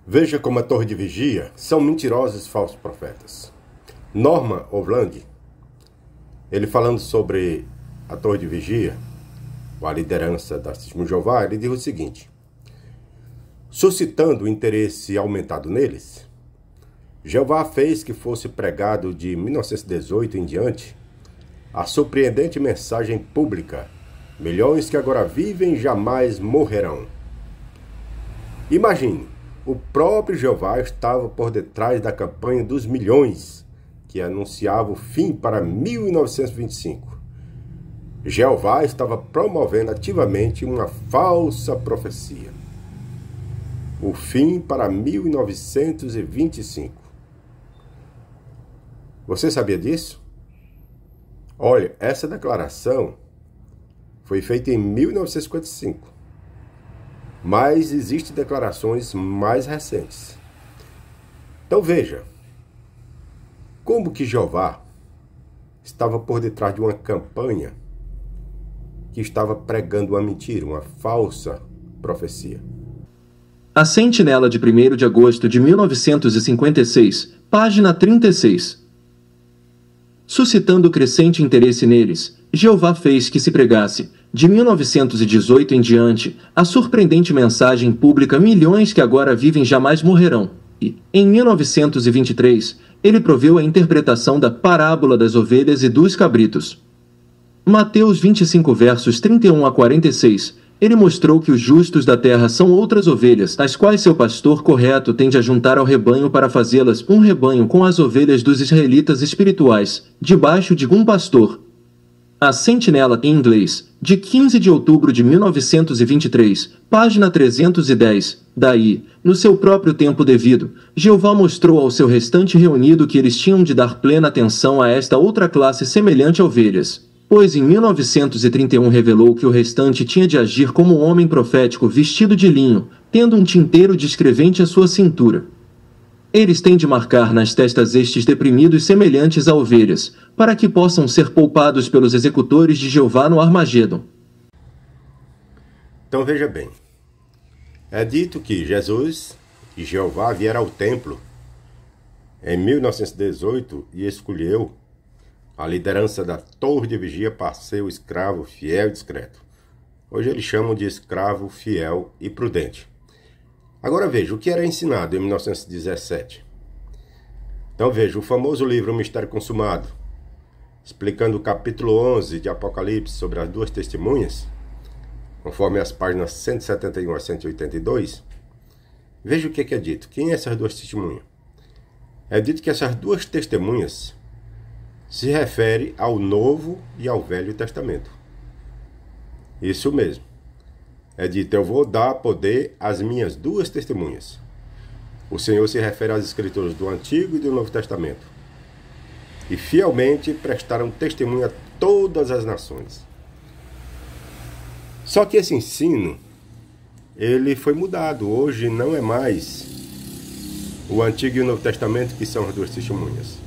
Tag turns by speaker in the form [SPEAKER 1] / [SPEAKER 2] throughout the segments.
[SPEAKER 1] Veja como a torre de vigia são mentirosos falsos profetas. Norman Orland, ele falando sobre a torre de vigia, ou a liderança da Testemunha de Jeová, ele diz o seguinte: suscitando o interesse aumentado neles, Jeová fez que fosse pregado de 1918 em diante a surpreendente mensagem pública: milhões que agora vivem jamais morrerão. Imagine, o próprio Jeová estava por detrás da campanha dos milhões que anunciava o fim para 1925. Jeová estava promovendo ativamente uma falsa profecia. O fim para 1925. Você sabia disso? Olha, essa declaração foi feita em 1955. Mas existem declarações mais recentes. Então veja, como que Jeová estava por detrás de uma campanha que estava pregando uma mentira, uma falsa profecia.
[SPEAKER 2] A Sentinela de 1º de agosto de 1956, página 36. Suscitando crescente interesse neles, Jeová fez que se pregasse, de 1918 em diante, a surpreendente mensagem pública: milhões que agora vivem jamais morrerão. E, em 1923, ele proveu a interpretação da parábola das ovelhas e dos cabritos. Mateus 25 versos 31 a 46, ele mostrou que os justos da terra são outras ovelhas, as quais seu pastor correto tem de ajuntar ao rebanho para fazê-las um rebanho com as ovelhas dos israelitas espirituais, debaixo de um pastor. A Sentinela, em inglês, de 15 de outubro de 1923, página 310. Daí, no seu próprio tempo devido, Jeová mostrou ao seu restante reunido que eles tinham de dar plena atenção a esta outra classe semelhante a ovelhas, pois em 1931 revelou que o restante tinha de agir como um homem profético vestido de linho, tendo um tinteiro descrevente à sua cintura. Eles têm de marcar nas testas estes deprimidos semelhantes a ovelhas, para que possam ser poupados pelos executores de Jeová no Armagedon.
[SPEAKER 1] Então veja bem, é dito que Jesus e Jeová vieram ao templo em 1918 e escolheu a liderança da torre de vigia para ser o escravo fiel e discreto. Hoje eles chamam de escravo fiel e prudente. Agora veja, o que era ensinado em 1917? Então veja, o famoso livro O Mistério Consumado, explicando o capítulo 11 de Apocalipse sobre as duas testemunhas, conforme as páginas 171 a 182, veja o que é dito. Quem é essas duas testemunhas? É dito que essas duas testemunhas se refere ao Novo e ao Velho Testamento. Isso mesmo. É dito: eu vou dar poder às minhas duas testemunhas. O Senhor se refere às escrituras do Antigo e do Novo Testamento. E fielmente prestaram testemunho a todas as nações. Só que esse ensino, ele foi mudado. Hoje não é mais o Antigo e o Novo Testamento que são as duas testemunhas.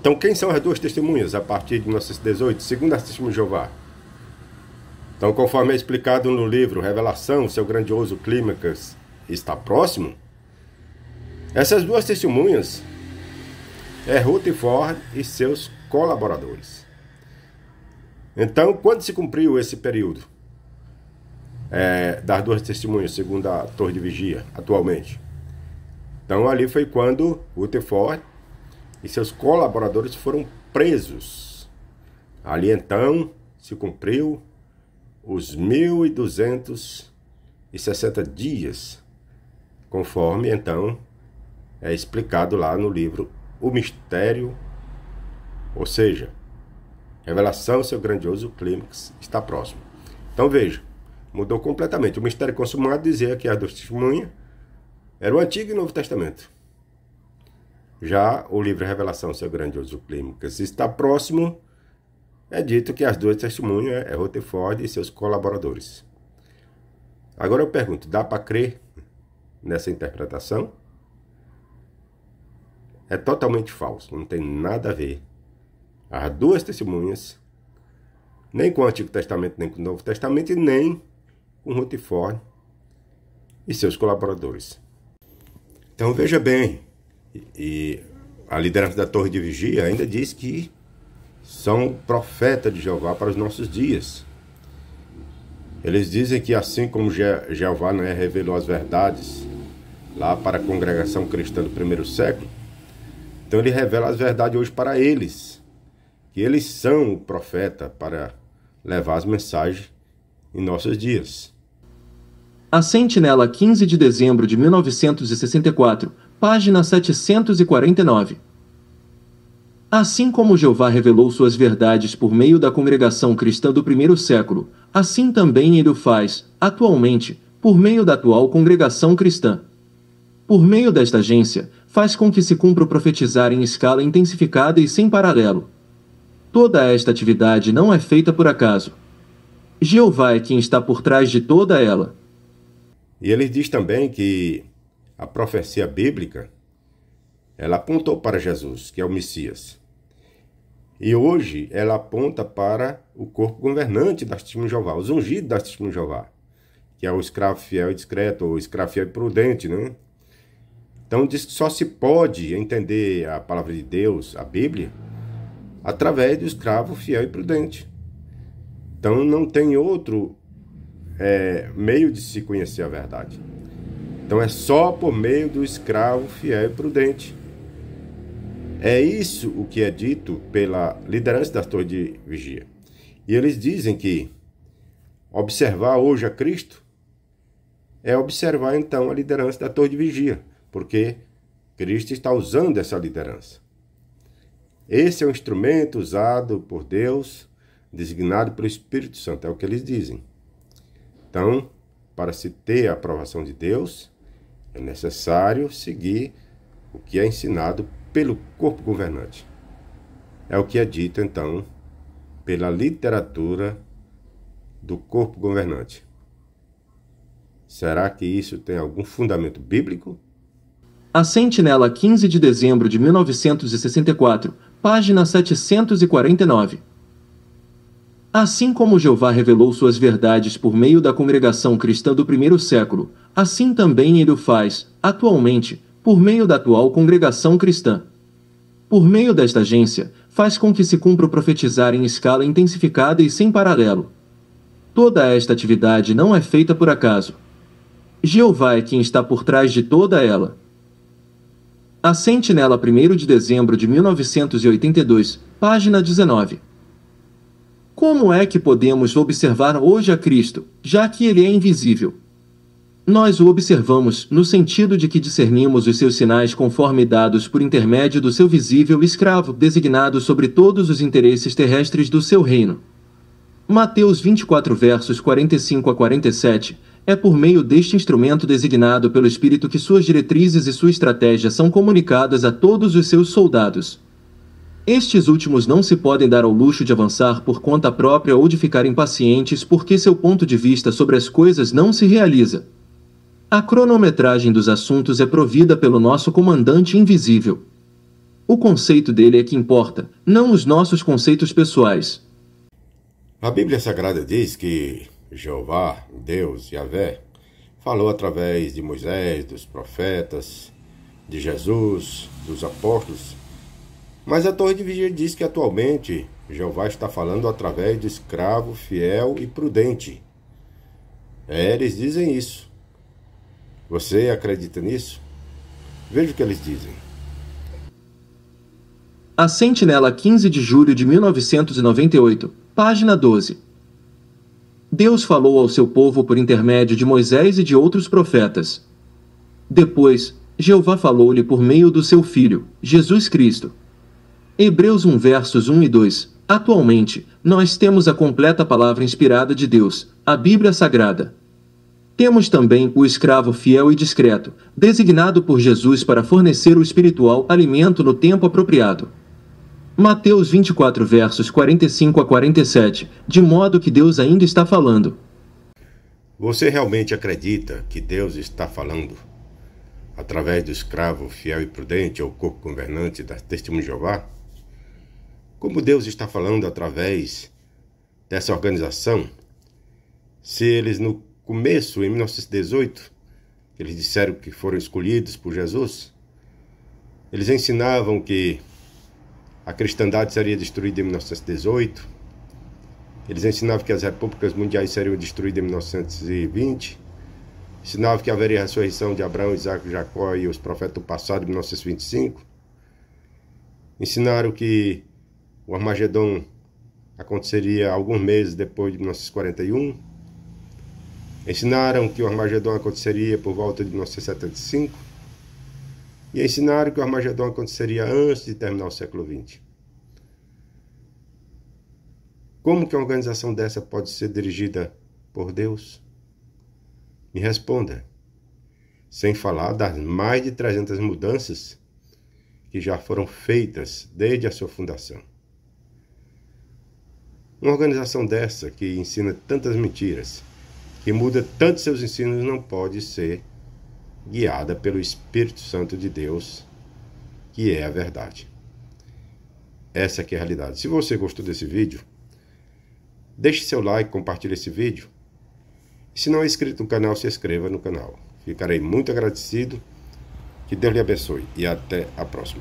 [SPEAKER 1] Então quem são as duas testemunhas a partir de 1918, segundo a Testemunha de Jeová? Então, conforme é explicado no livro Revelação, seu grandioso clímax está próximo, essas duas testemunhas é Rutherford e seus colaboradores. Então, quando se cumpriu esse período das duas testemunhas, segundo a torre de vigia, atualmente? Então, ali foi quando Rutherford e seus colaboradores foram presos. Ali, então, se cumpriu os 1260 dias, conforme então é explicado lá no livro O Mistério, ou seja, Revelação, seu grandioso clímax está próximo. Então veja, mudou completamente. O mistério consumado dizia que as duas testemunhas era o Antigo e o Novo Testamento. Já o livro Revelação, seu grandioso clímax está próximo, é dito que as duas testemunhas é Rutherford e seus colaboradores. Agora eu pergunto, dá para crer nessa interpretação? É totalmente falso, não tem nada a ver. As duas testemunhas, nem com o Antigo Testamento, nem com o Novo Testamento, e nem com Rutherford e seus colaboradores. Então veja bem, e a liderança da Torre de Vigia ainda diz que são profetas de Jeová para os nossos dias. Eles dizem que assim como Jeová, né, revelou as verdades lá para a congregação cristã do primeiro século, então ele revela as verdades hoje para eles, que eles são o profeta para levar as mensagens em nossos dias.
[SPEAKER 2] A Sentinela, 15 de dezembro de 1964, página 749. Assim como Jeová revelou suas verdades por meio da congregação cristã do primeiro século, assim também ele o faz, atualmente, por meio da atual congregação cristã. Por meio desta agência, faz com que se cumpra o profetizar em escala intensificada e sem paralelo. Toda esta atividade não é feita por acaso. Jeová é quem está por trás de toda ela.
[SPEAKER 1] E ele diz também que a profecia bíblica, ela apontou para Jesus, que é o Messias. E hoje ela aponta para o corpo governante das Testemunhas de Jeová, os ungidos das Testemunhas de Jeová, que é o escravo fiel e discreto, ou escravo fiel e prudente, né? Então diz que só se pode entender a palavra de Deus, a Bíblia, através do escravo fiel e prudente. Então não tem outro meio de se conhecer a verdade. Então é só por meio do escravo fiel e prudente. É isso o que é dito pela liderança da Torre de Vigia. E eles dizem que observar hoje a Cristo é observar então a liderança da Torre de Vigia, porque Cristo está usando essa liderança. Esse é um instrumento usado por Deus, designado pelo Espírito Santo, é o que eles dizem. Então, para se ter a aprovação de Deus, é necessário seguir o que é ensinado pelo corpo governante. É o que é dito, então, pela literatura do corpo governante. Será que isso tem algum fundamento bíblico?
[SPEAKER 2] A Sentinela, 15 de dezembro de 1964, página 749. Assim como Jeová revelou suas verdades por meio da congregação cristã do primeiro século, assim também ele o faz, atualmente, por meio da atual congregação cristã. Por meio desta agência, faz com que se cumpra o profetizar em escala intensificada e sem paralelo. Toda esta atividade não é feita por acaso. Jeová é quem está por trás de toda ela. A Sentinela, 1º de dezembro de 1982, página 19. Como é que podemos observar hoje a Cristo, já que ele é invisível? Nós o observamos no sentido de que discernimos os seus sinais conforme dados por intermédio do seu visível escravo designado sobre todos os interesses terrestres do seu reino. Mateus 24 versos 45 a 47, é por meio deste instrumento designado pelo Espírito que suas diretrizes e sua estratégia são comunicadas a todos os seus soldados. Estes últimos não se podem dar ao luxo de avançar por conta própria ou de ficar impacientes porque seu ponto de vista sobre as coisas não se realiza. A cronometragem dos assuntos é provida pelo nosso comandante invisível. O conceito dele é que importa, não os nossos conceitos pessoais.
[SPEAKER 1] A Bíblia Sagrada diz que Jeová, Deus, Yahvé, falou através de Moisés, dos profetas, de Jesus, dos apóstolos. Mas a Torre de Vigia diz que atualmente Jeová está falando através do escravo fiel e prudente. Eles dizem isso. Você acredita nisso? Veja o que eles dizem.
[SPEAKER 2] A Sentinela, 15 de julho de 1998, página 12. Deus falou ao seu povo por intermédio de Moisés e de outros profetas. Depois, Jeová falou-lhe por meio do seu Filho, Jesus Cristo. Hebreus 1 versos 1 e 2. Atualmente, nós temos a completa palavra inspirada de Deus, a Bíblia Sagrada. Temos também o escravo fiel e discreto, designado por Jesus para fornecer o espiritual alimento no tempo apropriado. Mateus 24 versos 45 a 47, de modo que Deus ainda está falando.
[SPEAKER 1] Você realmente acredita que Deus está falando através do escravo fiel e prudente ou corpo governante da Testemunha de Jeová? Como Deus está falando através dessa organização, se eles no começo, em 1918, eles disseram que foram escolhidos por Jesus, eles ensinavam que a cristandade seria destruída em 1918, eles ensinavam que as repúblicas mundiais seriam destruídas em 1920, ensinavam que haveria a ressurreição de Abraão, Isaac, Jacó e os profetas do passado em 1925, ensinaram que o Armagedon aconteceria alguns meses depois de 1941, ensinaram que o Armagedon aconteceria por volta de 1975 e ensinaram que o Armagedon aconteceria antes de terminar o século XX. Como que uma organização dessa pode ser dirigida por Deus? Me responda. Sem falar das mais de 300 mudanças que já foram feitas desde a sua fundação. Uma organização dessa que ensina tantas mentiras, que muda tanto seus ensinos, não pode ser guiada pelo Espírito Santo de Deus, que é a verdade. Essa aqui é a realidade. Se você gostou desse vídeo, deixe seu like, compartilhe esse vídeo. E se não é inscrito no canal, se inscreva no canal. Ficarei muito agradecido. Que Deus lhe abençoe e até a próxima.